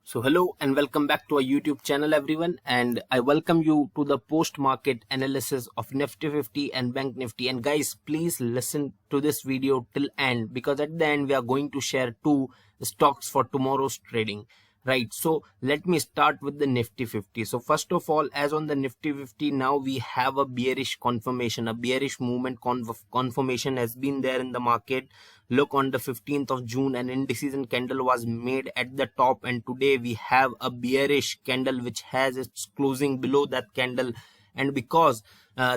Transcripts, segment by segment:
So hello and welcome back to our YouTube channel everyone, and I welcome you to the post market analysis of Nifty 50 and Bank Nifty. And guys, please listen to this video till end, because at the end we are going to share two stocks for tomorrow's trading. Right, so let me start with the Nifty 50. So first of all, as on the Nifty 50, now we have a bearish confirmation, a bearish movement confirmation has been there in the market. Look, on the 15th of June, an indecision candle was made at the top, and today we have a bearish candle which has its closing below that candle. And because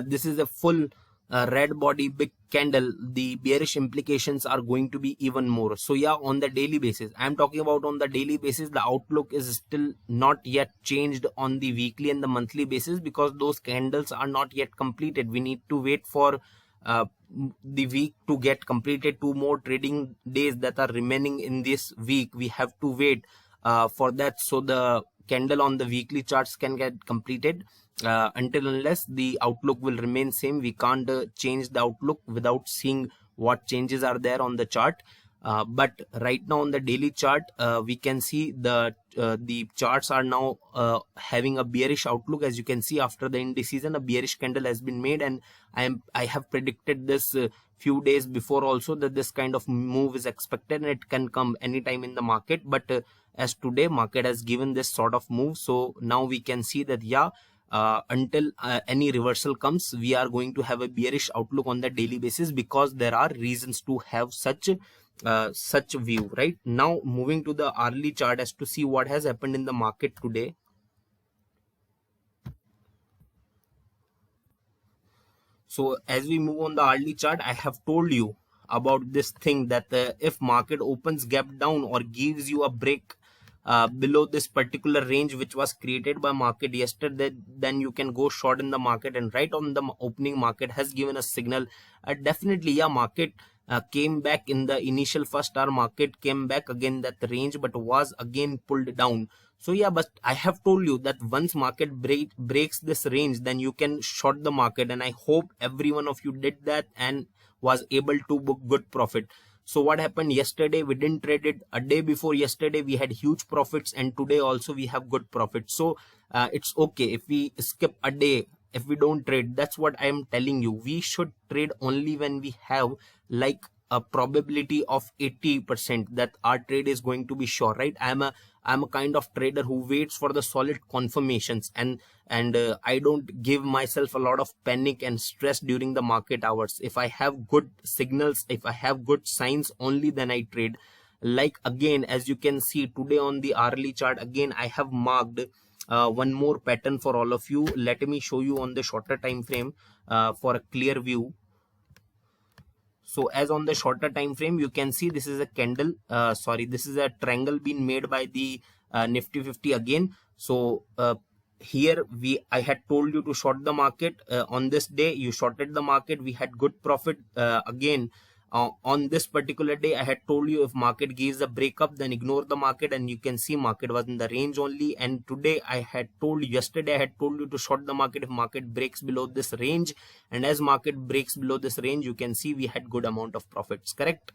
this is a full red body big candle, the bearish implications are going to be even more. So yeah, on the daily basis, I'm talking about on the daily basis, the outlook is still not yet changed on the weekly and the monthly basis, because those candles are not yet completed. We need to wait for the week to get completed. Two more trading days that are remaining in this week, we have to wait for that, so the candle on the weekly charts can get completed. Until unless the outlook will remain same, we can't change the outlook without seeing what changes are there on the chart. But right now on the daily chart, we can see the charts are now having a bearish outlook. As you can see, after the indecision, a bearish candle has been made, and I have predicted this few days before also, that this kind of move is expected and it can come anytime in the market. But as today market has given this sort of move, so now we can see that yeah, until any reversal comes, we are going to have a bearish outlook on the daily basis, because there are reasons to have such view. Right now, moving to the hourly chart as to see what has happened in the market today. So as we move on the hourly chart, I have told you about this thing that if market opens gap down or gives you a break below this particular range which was created by market yesterday, then you can go short in the market. And right on the opening, market has given a signal. Definitely, yeah, market came back in the initial first hour. Market came back again that range, but was again pulled down. So yeah, but I have told you that once market breaks this range, then you can short the market, and I hope every one of you did that and was able to book good profit. So what happened yesterday, we didn't trade it. A day before yesterday we had huge profits, and today also we have good profits. So it's okay if we skip a day, if we don't trade. That's what I am telling you. We should trade only when we have like a probability of 80% that our trade is going to be sure. Right, I'm a kind of trader who waits for the solid confirmations, and I don't give myself a lot of panic and stress during the market hours. If I have good signals, if I have good signs, only then I trade. Like again, as you can see today on the hourly chart, again I have marked one more pattern for all of you. Let me show you on the shorter time frame for a clear view. So as on the shorter time frame, you can see this is a candle, this is a triangle being made by the Nifty 50 again. So here I had told you to short the market. On this day you shorted the market, we had good profit. Again, on this particular day I had told you, if market gives a breakup, then ignore the market, and you can see market was in the range only. And today yesterday I had told you to short the market if market breaks below this range, and as market breaks below this range, you can see we had good amount of profits. Correct.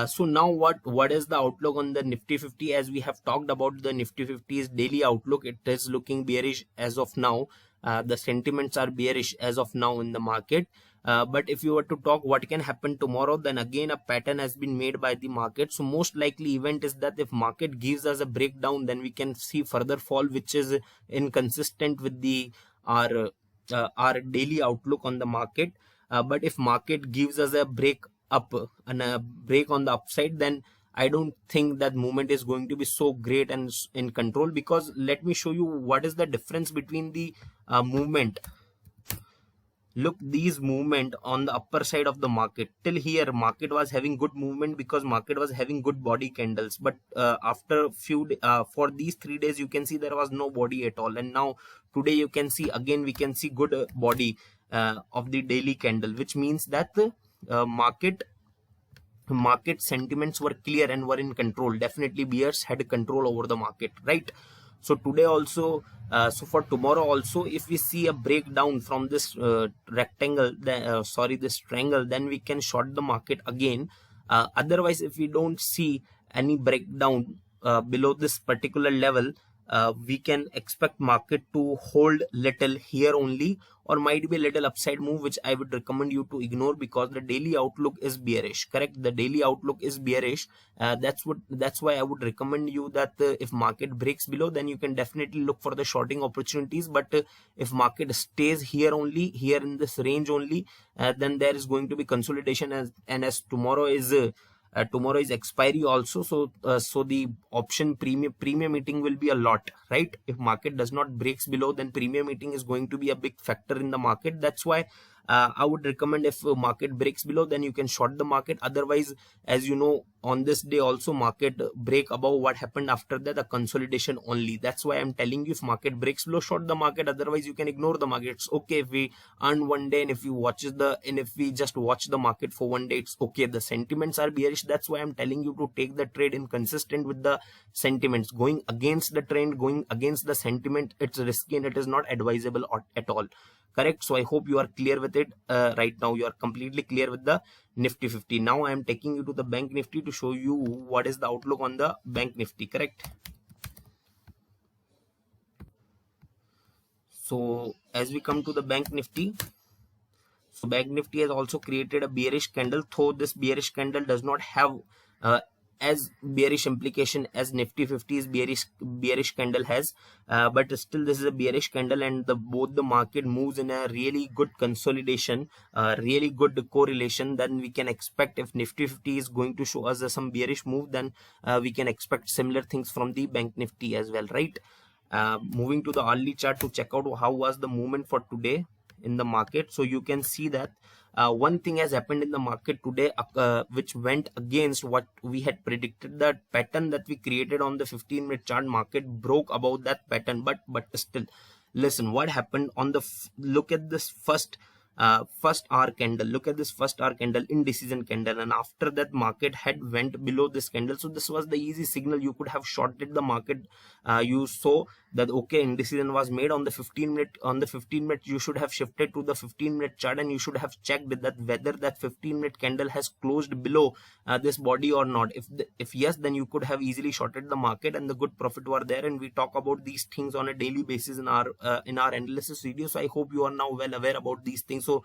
So now what is the outlook on the Nifty 50? As we have talked about the Nifty 50's daily outlook, it is looking bearish as of now. The sentiments are bearish as of now in the market. But if you were to talk what can happen tomorrow, then again a pattern has been made by the market. So most likely event is that if market gives us a breakdown, then we can see further fall, which is inconsistent with our daily outlook on the market. But if market gives us a break up and a break on the upside, then I don't think that movement is going to be so great and in control, because let me show you what is the difference between the movement. Look, these movement on the upper side of the market, till here market was having good movement because market was having good body candles. But after for these 3 days, you can see there was no body at all. And now today you can see again, we can see good body of the daily candle, which means that the market sentiments were clear and were in control. Definitely bears had control over the market. Right. So today also, so for tomorrow also, if we see a breakdown from this rectangle, this triangle, then we can short the market again. Otherwise, if we don't see any breakdown below this particular level, we can expect market to hold little here only, or might be a little upside move, which I would recommend you to ignore because the daily outlook is bearish. Correct, the daily outlook is bearish. That's why I would recommend you that if market breaks below, then you can definitely look for the shorting opportunities. But if market stays here only, here in this range only, then there is going to be consolidation, as tomorrow is expiry also, so the option premium meeting will be a lot, right? If market does not breaks below, then premium meeting is going to be a big factor in the market. That's why I would recommend, if market breaks below, then you can short the market. Otherwise, as you know, on this day also market break above, what happened after that? A consolidation only. That's why I'm telling you, if market breaks below, short the market. Otherwise, you can ignore the market. It's okay if we earn one day, and if we just watch the market for one day, it's okay. The sentiments are bearish. That's why I'm telling you to take the trade inconsistent with the sentiments. Going against the trend, going against the sentiment, it's risky and it is not advisable at all. Correct. So I hope you are clear with it. Right now you are completely clear with the Nifty 50. Now I am taking you to the Bank Nifty to show you what is the outlook on the Bank Nifty. Correct. So as we come to the Bank Nifty, so Bank Nifty has also created a bearish candle, though this bearish candle does not have as bearish implication as Nifty 50's bearish candle has, but still this is a bearish candle, and both the market moves in a really good consolidation, really good correlation. Then we can expect, if Nifty 50 is going to show us some bearish move, then we can expect similar things from the Bank Nifty as well, right? Moving to the hourly chart to check out how was the movement for today in the market. So you can see that one thing has happened in the market today, which went against what we had predicted. That pattern that we created on the 15-minute chart, market broke above that pattern, but still, listen what happened on the look at this first hour candle. Look at this first hour candle, indecision candle, and after that market had went below this candle. So this was the easy signal. You could have shorted the market. You saw that okay, indecision was made on the 15-minute. You should have shifted to the 15-minute chart, and you should have checked that whether that 15-minute candle has closed below this body or not. If yes, then you could have easily shorted the market, and the good profit were there. And we talk about these things on a daily basis in our analysis video. So I hope you are now well aware about these things. So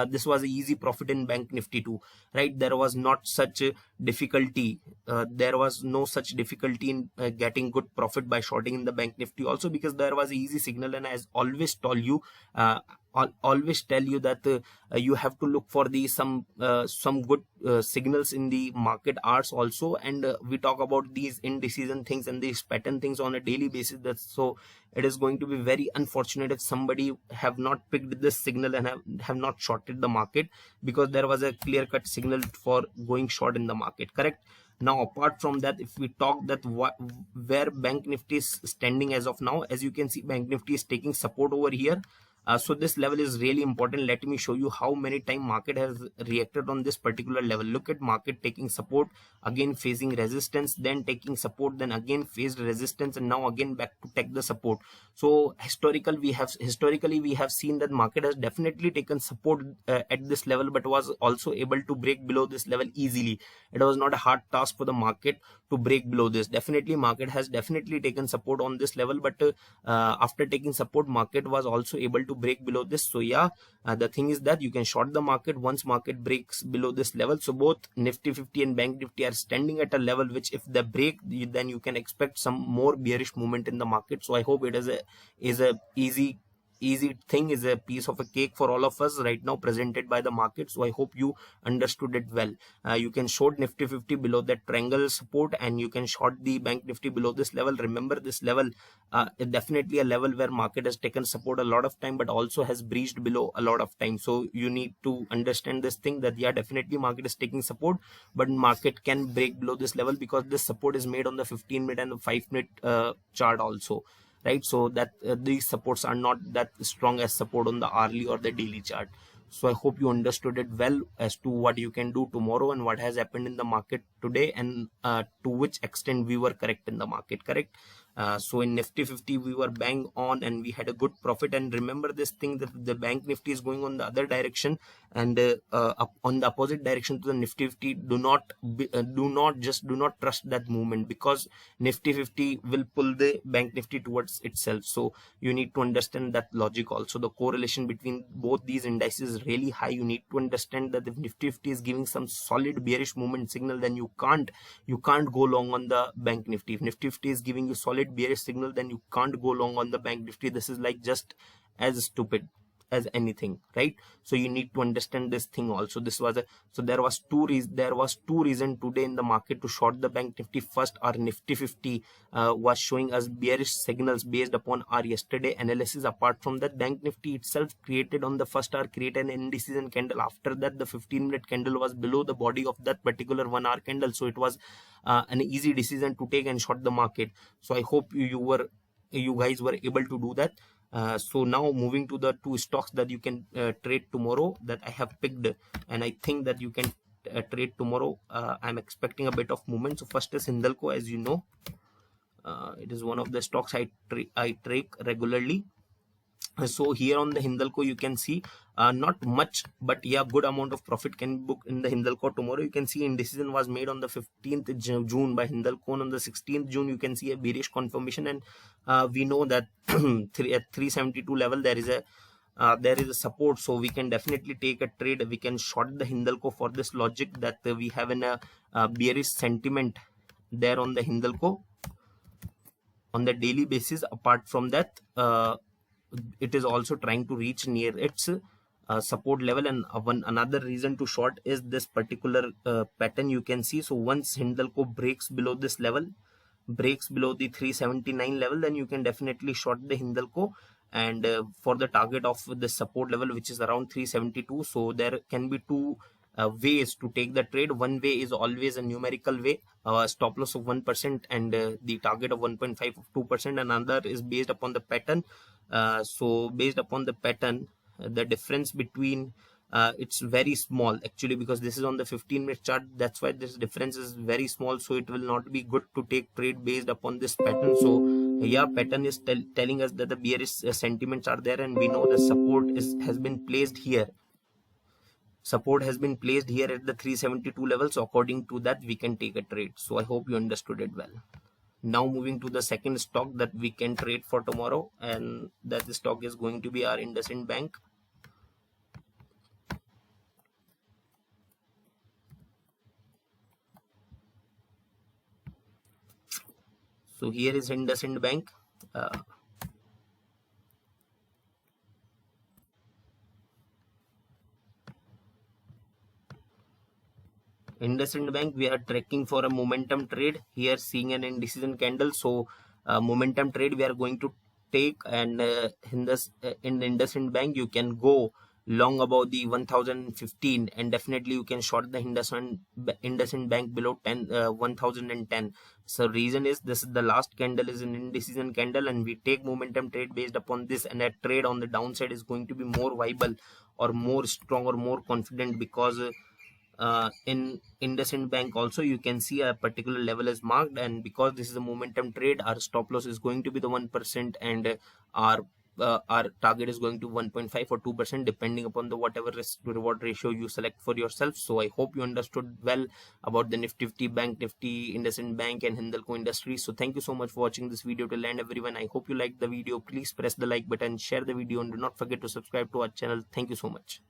this was an easy profit in Bank Nifty too, right? There was not such a difficulty. There was no such difficulty in getting good profit by shorting in the Bank Nifty also, because there was an easy signal. And as always tell you that you have to look for some good signals in the market hours also. And we talk about these indecision things and these pattern things on a daily basis. So it is going to be very unfortunate if somebody have not picked this signal and have not shorted the market, because there was a clear-cut signal for going short in the market. Correct. Now apart from that, if we talk that where Bank Nifty is standing as of now, as you can see, Bank Nifty is taking support over here. So this level is really important. Let me show you how many times market has reacted on this particular level. Look at market taking support, again facing resistance, then taking support, then again faced resistance, and now again back to take the support. So historically we have seen that market has definitely taken support at this level, but was also able to break below this level easily. It was not a hard task for the market to break below this. Definitely market has taken support on this level, but after taking support, market was also able to break below this. So yeah, the thing is that you can short the market once market breaks below this level. So both Nifty 50 and Bank Nifty are standing at a level which, if they break, then you can expect some more bearish movement in the market. So I hope it is a easy thing, is a piece of a cake for all of us right now presented by the market. So I hope you understood it well. You can short Nifty 50 below that triangle support, and you can short the Bank Nifty below this level. Remember, this level is definitely a level where market has taken support a lot of time, but also has breached below a lot of time. So you need to understand this thing, that yeah, definitely market is taking support, but market can break below this level, because this support is made on the 15-minute and the 5-minute chart also, right? So that these supports are not that strong as support on the hourly or the daily chart. So I hope you understood it well as to what you can do tomorrow and what has happened in the market today, and to which extent we were correct in the market, correct? So in Nifty 50 we were bang on and we had a good profit. And remember this thing, that the bank Nifty is going on the other direction, and up on the opposite direction to the Nifty 50. Do not trust that movement, because Nifty 50 will pull the bank Nifty towards itself. So you need to understand that logic also. The correlation between both these indices is really high. You need to understand that if Nifty 50 is giving some solid bearish movement signal, then you can't go long on the bank Nifty. If Nifty 50 is giving you solid bearish signal, then you can't go long on the bank Nifty. This is like just as stupid as anything, right? So you need to understand this thing also. There was two reasons today in the market to short the bank Nifty. First, our Nifty 50 was showing us bearish signals based upon our yesterday analysis. Apart from that, bank Nifty itself created on the first hour created an indecision candle. After that, the 15-minute candle was below the body of that particular 1 hour candle, so it was an easy decision to take and short the market. So I hope you guys were able to do that. So now moving to the two stocks that you can trade tomorrow that I have picked, and I think that you can trade tomorrow. I'm expecting a bit of movement. So first is Hindalco. As you know, it is one of the stocks I trade regularly. So here on the Hindalco you can see not much, but yeah, good amount of profit can be booked in the Hindalco tomorrow. You can see indecision was made on the 15th June by Hindalco. On the 16th June you can see a bearish confirmation, and we know that at 372 level there is a support, so we can definitely take a trade. We can short the Hindalco for this logic that we have a bearish sentiment there on the Hindalco on the daily basis. Apart from that, it is also trying to reach near its support level, and another reason to short is this particular pattern you can see. So once Hindalco breaks below this level, breaks below the 379 level, then you can definitely short the Hindalco, and for the target of the support level, which is around 372. So there can be two ways to take the trade. One way is always a numerical way, stop loss of 1% and the target of 1.5 of 2%. Another is based upon the pattern. So based upon the pattern, the difference between it's very small actually, because this is on the 15-minute chart. That's why this difference is very small, so it will not be good to take trade based upon this pattern. So yeah, pattern is telling us that the bearish sentiments are there, and we know the support has been placed here. Support has been placed here at the 372 level, so according to that we can take a trade. So I hope you understood it well. Now moving to the second stock that we can trade for tomorrow, and that the stock is going to be our IndusInd Bank. So here is IndusInd Bank. IndusInd Bank, we are tracking for a momentum trade here, seeing an indecision candle. So momentum trade we are going to take, and in IndusInd Bank you can go long about the 1015, and definitely you can short the IndusInd Bank below 1010. So reason is this is the last candle is an indecision candle, and we take momentum trade based upon this, and a trade on the downside is going to be more viable or more strong or more confident, because in IndusInd Bank also you can see a particular level is marked, and because this is a momentum trade, our stop loss is going to be the 1%, and our target is going to 1.5 or 2%, depending upon the whatever risk to reward ratio you select for yourself. So I hope you understood well about the Nifty 50, Bank Nifty, IndusInd Bank and Hindalco Industries. So thank you so much for watching this video till end, everyone. I hope you liked the video. Please press the like button, share the video, and do not forget to subscribe to our channel. Thank you so much.